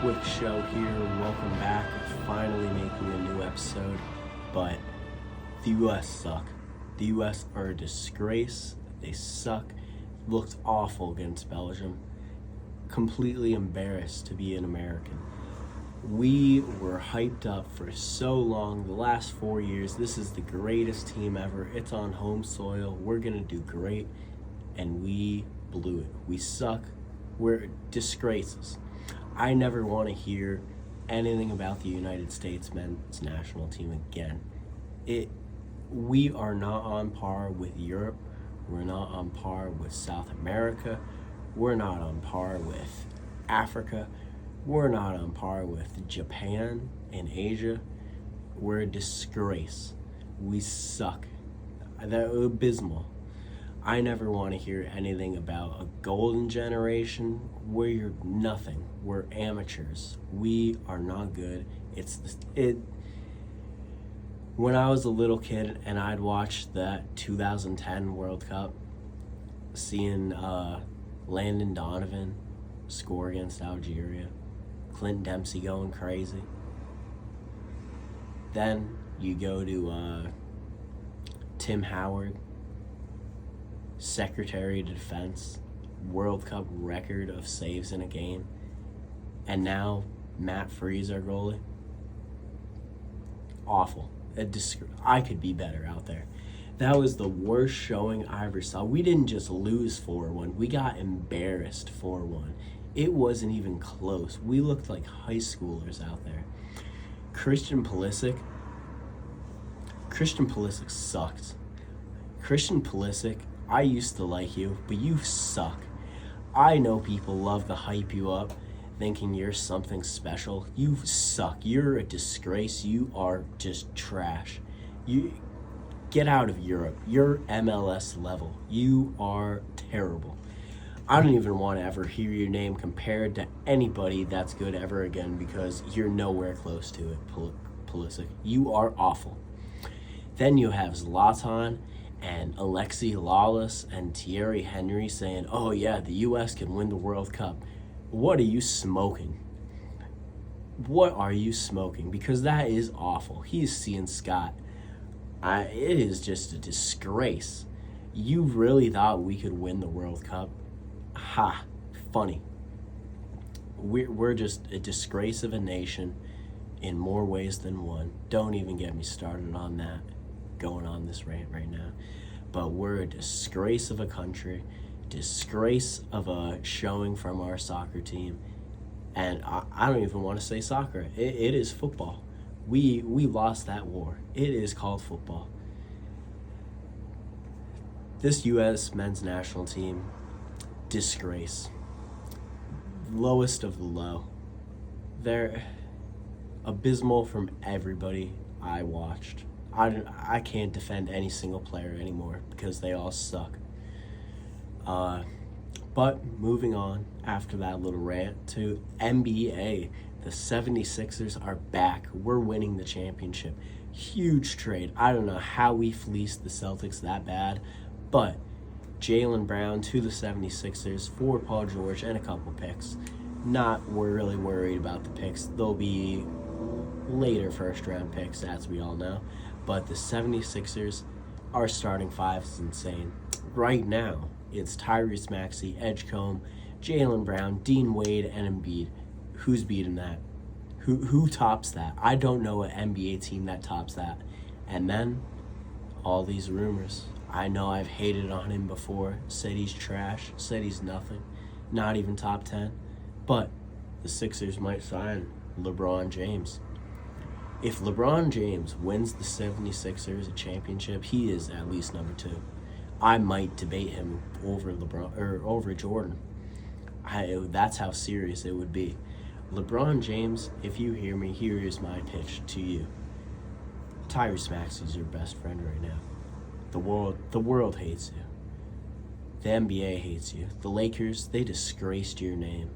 quick show here. Welcome back. Finally making a new episode. But the U.S. suck. The U.S. are a disgrace. They suck. Looked awful against Belgium. Completely embarrassed to be an American. We were hyped up for so long. The last 4 years, this is the greatest team ever. It's on home soil. We're going to do great. And we blew it. We suck. We're disgraces. I never want to hear anything about the United States men's national team again. We are not on par with Europe. We're not on par with South America. We're not on par with Africa. We're not on par with Japan and Asia. We're a disgrace. We suck. That's abysmal. I never want to hear anything about a golden generation. We're nothing. We're amateurs. We are not good. When I was a little kid and I'd watch that 2010 World Cup, seeing Landon Donovan score against Algeria, Clint Dempsey going crazy. Then you go to Tim Howard, Secretary of Defense, World Cup record of saves in a game, and now Matt Freese, our goalie. Awful. I could be better out there. That was the worst showing I ever saw. We didn't just lose 4-1. We got embarrassed 4-1. It wasn't even close. We looked like high schoolers out there. Christian Pulisic sucked. Christian Pulisic, I used to like you, but you suck. I know people love to hype you up, thinking you're something special. You suck. You're a disgrace. You are just trash. You get out of Europe. You're MLS level. You are terrible. I don't even want to ever hear your name compared to anybody that's good ever again because you're nowhere close to it, Pulisic. You are awful. Then you have Zlatan and Alexi Lawless and Thierry Henry saying, oh yeah, the U.S. can win the World Cup. What are you smoking? What are you smoking? Because that is awful. He's seeing Scott. It is just a disgrace. You really thought we could win the World Cup? Ha, funny. We're just a disgrace of a nation in more ways than one. Don't even get me started on that, going on this rant right now. But we're a disgrace of a country, disgrace of a showing from our soccer team. And I don't even want to say soccer. It is football. We lost that war. It is called football. This U.S. men's national team, disgrace. Lowest of the low. They're abysmal from everybody I watched. I can't defend any single player anymore because they all suck. But moving on after that little rant to NBA, the 76ers are back. We're winning the championship. Huge trade. I don't know how we fleeced the Celtics that bad, but Jaylen Brown to the 76ers for Paul George and a couple picks. We're really worried about the picks. They'll be later first-round picks, as we all know. But the 76ers, our starting five is insane. Right now, it's Tyrese Maxey, Edgecombe, Jaylen Brown, Dean Wade, and Embiid. Who's beating that? Who tops that? I don't know an NBA team that tops that. And then, all these rumors. I know I've hated on him before, said he's trash, said he's nothing, not even top 10. But the Sixers might sign LeBron James. If LeBron James wins the 76ers a championship, he is at least number 2. I might debate him over LeBron or over Jordan. That's how serious it would be. LeBron James, if you hear me, here is my pitch to you. Tyrese Maxey's your best friend right now. The world hates you. The NBA hates you. The Lakers, they disgraced your name.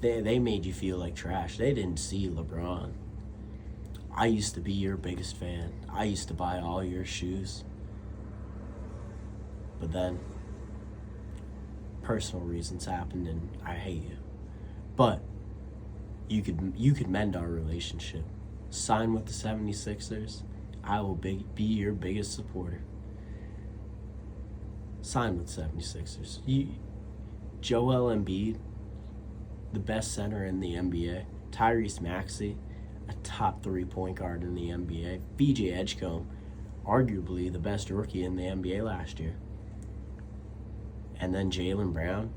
They made you feel like trash. They didn't see LeBron. I used to be your biggest fan. I used to buy all your shoes. But then, personal reasons happened and I hate you. But you could mend our relationship. Sign with the 76ers. I will be your biggest supporter. Sign with 76ers. Joel Embiid, the best center in the NBA. Tyrese Maxey, a top 3 point guard in the NBA. VJ Edgecombe, arguably the best rookie in the NBA last year. And then Jaylen Brown,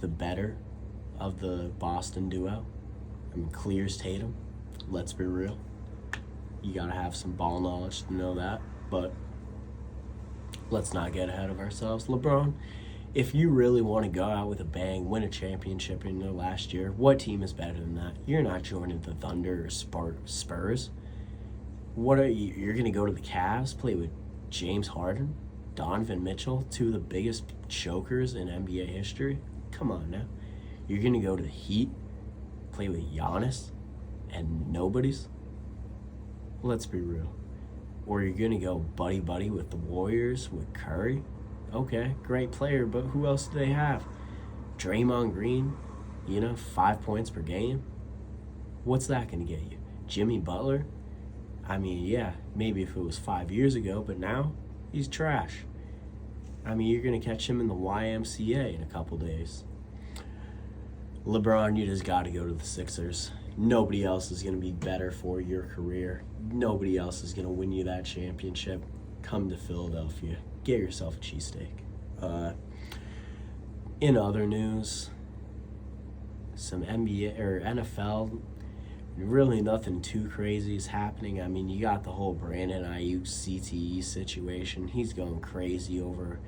the better of the Boston duo. I mean, clears Tatum. Let's be real. You got to have some ball knowledge to know that. But let's not get ahead of ourselves. LeBron, if you really want to go out with a bang, win a championship in your last year, what team is better than that? You're not joining the Thunder or Spurs. What are you? You're going to go to the Cavs, play with James Harden, Donovan Mitchell, 2 of the biggest chokers in NBA history? Come on now. You're going to go to the Heat, play with Giannis and nobodies? Let's be real. Or you're going to go buddy-buddy with the Warriors, with Curry? Okay, great player, but who else do they have? Draymond Green, 5 points per game? What's that going to get you? Jimmy Butler? I mean, yeah, maybe if it was 5 years ago, but now he's trash. I mean, you're going to catch him in the YMCA in a couple days. LeBron, you just got to go to the Sixers. Nobody else is going to be better for your career. Nobody else is going to win you that championship. Come to Philadelphia. Get yourself a cheesesteak. In other news, some NBA or NFL, really nothing too crazy is happening. I mean, you got the whole Brandon Ayuk CTE situation. He's going crazy over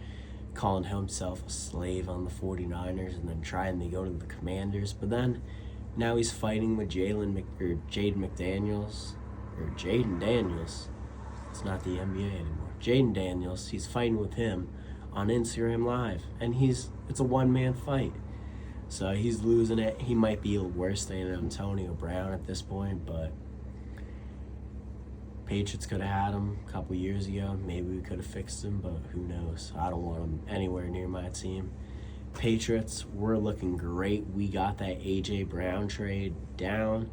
calling himself a slave on the 49ers and then trying to go to the Commanders. But then now he's fighting with Jaden Daniels. It's not the NBA anymore. Jaden Daniels, he's fighting with him on Instagram Live. And it's a one-man fight. So he's losing it. He might be worse than Antonio Brown at this point, but Patriots could have had him a couple years ago. Maybe we could have fixed him, but who knows? I don't want him anywhere near my team. Patriots, we're looking great. We got that A.J. Brown trade down.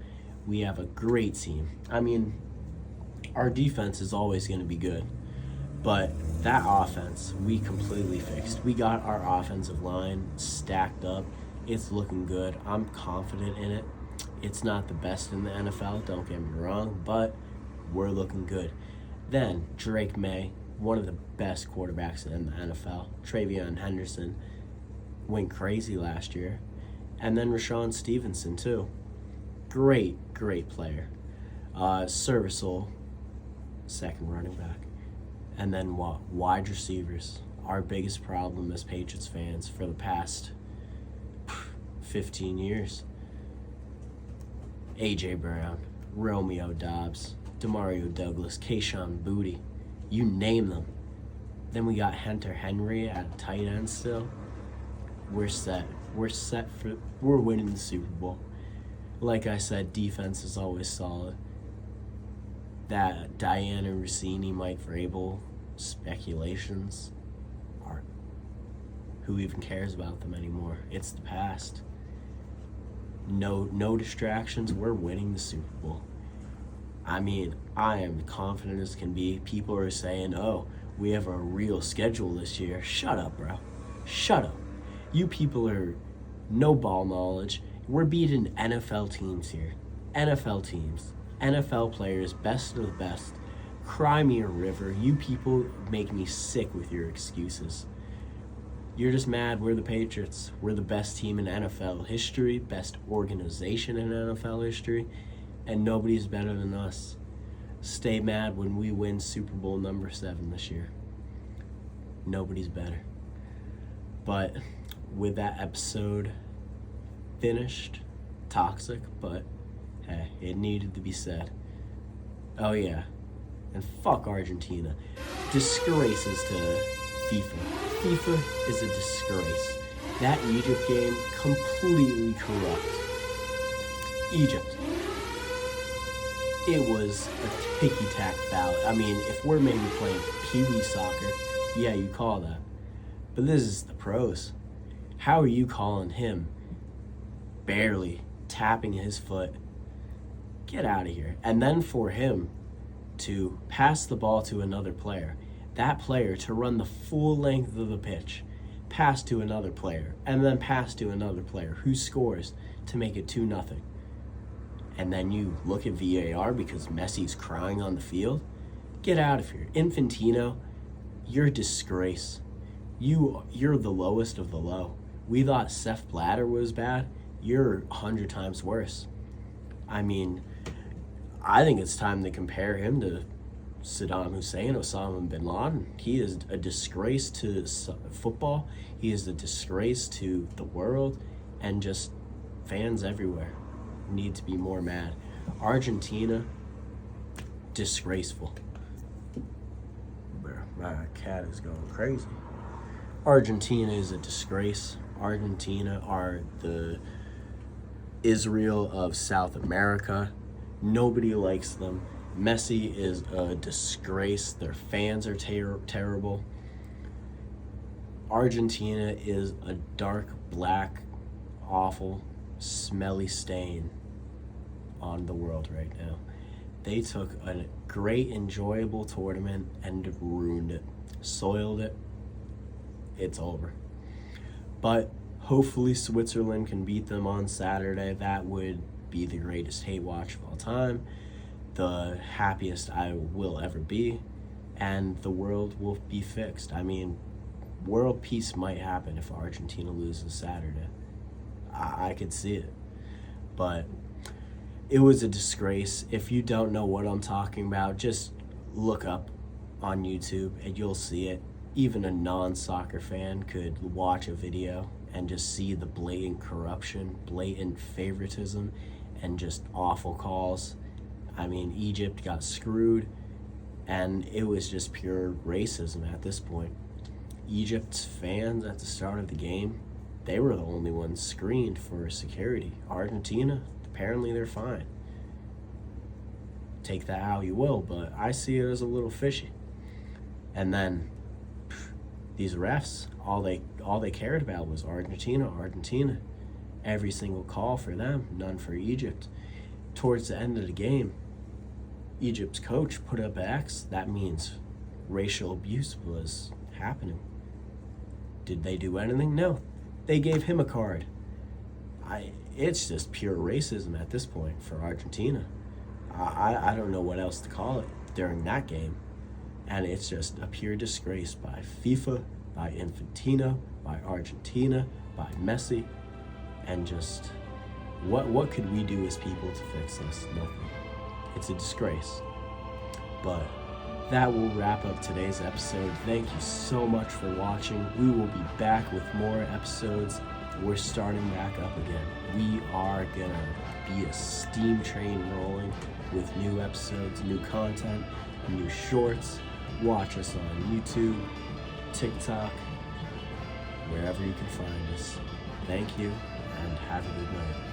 We have a great team. I mean, our defense is always going to be good, but that offense, we completely fixed. We got our offensive line stacked up. It's looking good. I'm confident in it. It's not the best in the NFL, don't get me wrong, but we're looking good. Then Drake May, one of the best quarterbacks in the NFL. Travion Henderson went crazy last year. And then Rashawn Stevenson too. Great player. Serviceable second running back. And then wide receivers. Our biggest problem as Patriots fans for the past 15 years. A.J. Brown, Romeo Doubs, Demario Douglas, Kayshon Boutte, you name them. Then we got Hunter Henry at tight end still. We're set. We're winning the Super Bowl. Like I said, defense is always solid. That Diana Rossini, Mike Vrabel speculations are, who even cares about them anymore? It's the past. No distractions. We're winning the Super Bowl. I mean, I am confident as can be. People are saying, oh, we have a real schedule this year. Shut up, bro. Shut up. You people are no ball knowledge. We're beating NFL teams here. NFL teams. NFL players, best of the best. Cry me a river. You people make me sick with your excuses. You're just mad we're the Patriots. We're the best team in NFL history, best organization in NFL history, and nobody's better than us. Stay mad when we win Super Bowl number 7 this year. Nobody's better. But with that episode finished, toxic, but hey, it needed to be said. Oh yeah, and fuck Argentina. Disgraces to FIFA. FIFA is a disgrace. That Egypt game, completely corrupt. Egypt. It was a ticky-tack foul. I mean, if we're maybe playing pee-wee soccer, yeah, you call that. But this is the pros. How are you calling him barely tapping his foot. Get out of here. And then for him to pass the ball to another player, that player to run the full length of the pitch, pass to another player, and then pass to another player who scores to make it 2-0. And then you look at VAR because Messi's crying on the field. Get out of here. Infantino, you're a disgrace. You're the lowest of the low. We thought Sepp Blatter was bad. You're 100 times worse. I mean, I think it's time to compare him to Saddam Hussein, Osama bin Laden. He is a disgrace to football. He is a disgrace to the world, and just fans everywhere need to be more mad. Argentina, disgraceful. My cat is going crazy. Argentina is a disgrace. Argentina are the Israel of South America. Nobody likes them. Messi is a disgrace. Their fans are terrible. Argentina is a dark, black, awful, smelly stain on the world right now. They took a great, enjoyable tournament and ruined it, soiled it. It's over. But hopefully Switzerland can beat them on Saturday. That would be the greatest hate watch of all time, the happiest I will ever be, and the world will be fixed. I mean, world peace might happen if Argentina loses Saturday. I could see it. But it was a disgrace. If you don't know what I'm talking about, just look up on YouTube and you'll see it. Even a non-soccer fan could watch a video and just see the blatant corruption, blatant favoritism, and just awful calls. I mean, Egypt got screwed, and it was just pure racism at this point. Egypt's fans at the start of the game, they were the only ones screened for security. Argentina, apparently they're fine. Take that how you will, but I see it as a little fishy. And then these refs, all they cared about was Argentina. Every single call for them, none for Egypt. Towards the end of the game, Egypt's coach put up an X. That means racial abuse was happening. Did they do anything? No. They gave him a card. It's just pure racism at this point for Argentina. I don't know what else to call it during that game. And it's just a pure disgrace by FIFA, by Infantino, by Argentina, by Messi, and just what could we do as people to fix this? Nothing. It's a disgrace. But that will wrap up today's episode. Thank you so much for watching. We will be back with more episodes. We're starting back up again. We are gonna be a steam train rolling with new episodes, new content, new shorts. Watch us on YouTube, TikTok, wherever you can find us. Thank you, and have a good night.